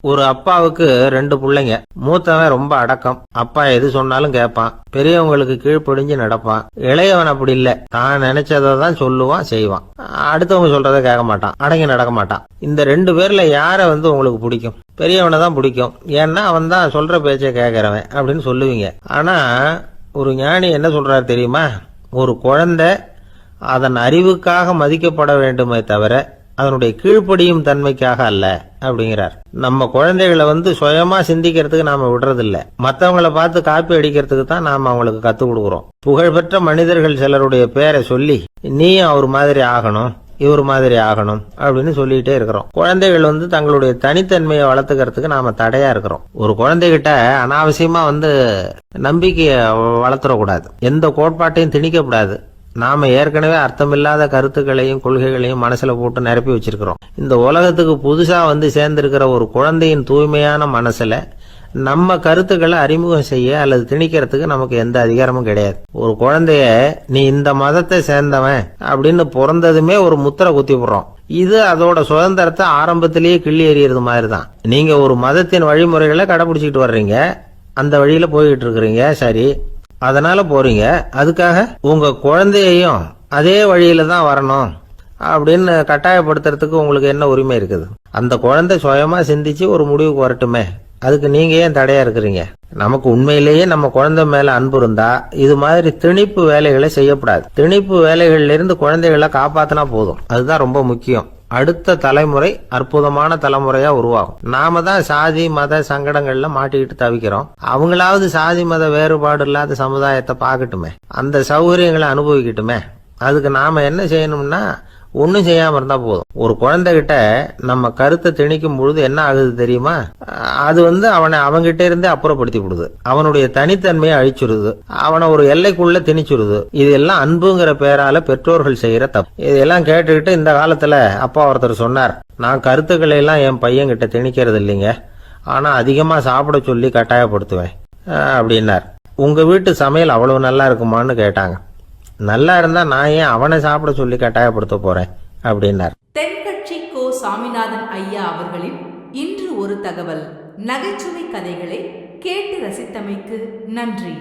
ஒரு அப்பாவுக்கு 2 பிள்ளைங்க. மூத்தவன் ரொம்ப அடக்கம். அப்பா எது சொன்னாலும் கேட்பான். பெரியவங்களுக்கு கீழ்ப்படிஞ்சு நடப்பான். இளையவன் அப்படி இல்ல. தான் நினைச்சதை தான் சொல்லுவான், செய்வான். அடுத்தவங்க சொல்றதை கேட்க மாட்டான், அடங்கி நடக்க மாட்டான். இந்த 2 பேர்ல யார உங்களுக்கு பிடிக்கும்? பெரியவனை தான் பிடிக்கும். ஏன்னா அவன் தான் சொல்ற பேச்சை கேட்கறவன் அப்படின்னு சொல்லுவீங்க. ஆனா ஒரு ஞானி என்ன சொல்றாரு தெரியுமா? ஒரு குழந்தை அதன் அறிவுக்காக மதிக்கப்பட வேண்டுமே தவிர அதனுடைய கீழ்ப்படியும் தன்மைக்காக அல்ல அப்படிங்கிறார். நம்ம குழந்தைகளை சுயமா சிந்திக்கிறதுக்கு நாம விடுறதில்ல. மற்றவங்களை பார்த்து காப்பி அடிக்கிறதுக்கு தான் நாம அவங்களுக்கு கத்துக் கொடுக்குறோம். புகழ்பெற்ற மனிதர்கள் சிலருடைய பேரை சொல்லி நீயும் அவர் மாதிரி ஆகணும், இவர் மாதிரி ஆகணும் அப்படின்னு சொல்லிட்டே இருக்கிறோம். குழந்தைகள் தங்களுடைய தனித்தன்மையை வளர்த்துக்கிறதுக்கு நாம தடையா இருக்கிறோம். ஒரு குழந்தைகிட்ட அனாவசியமா நம்பிக்கைய வளர்த்துடக்கூடாது. எந்த கோட்பாட்டையும் திணிக்கக்கூடாது. நாம ஏற்கனவே அர்த்தமில்லாத கருத்துக்களையும் கொள்கைகளையும் மனசுல போட்டு நிரப்பி வச்சிருக்கிறோம். இந்த உலகத்துக்கு புதுசா சேர்ந்திருக்கிற ஒரு குழந்தையின் தூய்மையான மனசுல நம்ம கருத்துக்களை அறிமுகம் செய்ய அல்லது திணிக்கிறதுக்கு நமக்கு எந்த அதிகாரமும் கிடையாது. ஒரு குழந்தைய நீ இந்த மதத்தை சேர்ந்தவன் அப்படின்னு பிறந்ததுமே ஒரு முத்திரை குத்தி போடுறோம். இது அதோட சுதந்திரத்தை ஆரம்பத்திலேயே கிள்ளி எறியறது மாதிரி தான். நீங்க ஒரு மதத்தின் வழிமுறைகளை கடைபிடிச்சிட்டு வர்றீங்க, அந்த வழியில போய்கிட்டு இருக்கிறீங்க, சரி, அதனால போறீங்க. அதுக்காக உங்க குழந்தையையும் அதே வழியில தான் வரணும் அப்படின்னு கட்டாயப்படுத்துறதுக்கு உங்களுக்கு என்ன உரிமை இருக்குது? அந்த குழந்தை சுயமா சிந்திச்சு ஒரு முடிவுக்கு வரட்டுமே, அதுக்கு நீங்க ஏன் தடையா இருக்கிறீங்க? நமக்கு உண்மையிலேயே நம்ம குழந்தை மேல அன்பு இருந்தா இது மாதிரி திணிப்பு வேலைகளை செய்யக்கூடாது. திணிப்பு வேலைகள்ல இருந்து குழந்தைகளை காப்பாத்தினா போதும். அதுதான் ரொம்ப முக்கியம். அடுத்த தலைமுறை அற்புதமான தலைமுறையா உருவாகும். நாம தான் சாதி மத சங்கடங்கள்ல மாட்டிக்கிட்டு தவிக்கிறோம். அவங்களாவது சாதி மத வேறுபாடு இல்லாத சமுதாயத்தை பார்க்கட்டுமே, அந்த சௌகரியங்களை அனுபவிக்கட்டுமே. அதுக்கு நாம என்ன செய்யணும்னா ஒன்னும் செய்யாம இருந்தா போதும். ஒரு குழந்தைகிட்ட நம்ம கருத்தை திணிக்கும் பொழுது என்ன ஆகுது தெரியுமா? அது அவனை அவங்கிட்ட இருந்தே அப்புறப்படுத்தி விடுது. அவனுடைய தனித்தன்மையை அழிச்சுடுது. அவனை ஒரு எல்லைக்குள்ள திணிச்சுடுது. இதெல்லாம் அன்புங்கிற பேரால பெற்றோர்கள் செய்யற தப்பு. இதெல்லாம் கேட்டுக்கிட்டு இந்த காலத்துல அப்பா ஒருத்தர் சொன்னார், நான் கருத்துக்களை எல்லாம் என் பையன் கிட்ட திணிக்கிறது இல்லைங்க, ஆனா அதிகமா சாப்பிட சொல்லி கட்டாயப்படுத்துவேன் அப்படின்னார். உங்க வீட்டு சமையல் அவ்வளவு நல்லா இருக்குமான்னு கேட்டாங்க. நல்லா இருந்தா நான் ஏன் அவனை சாப்பிட சொல்லி கட்டாயப்படுத்த போறேன் அப்படின்னார். தென்கட்சி கோ. சாமிநாதன் ஐயா அவர்களின் இன்று ஒரு தகவல். நகைச்சுவை கதைகளை கேட்டு ரசித்தமைக்கு நன்றி.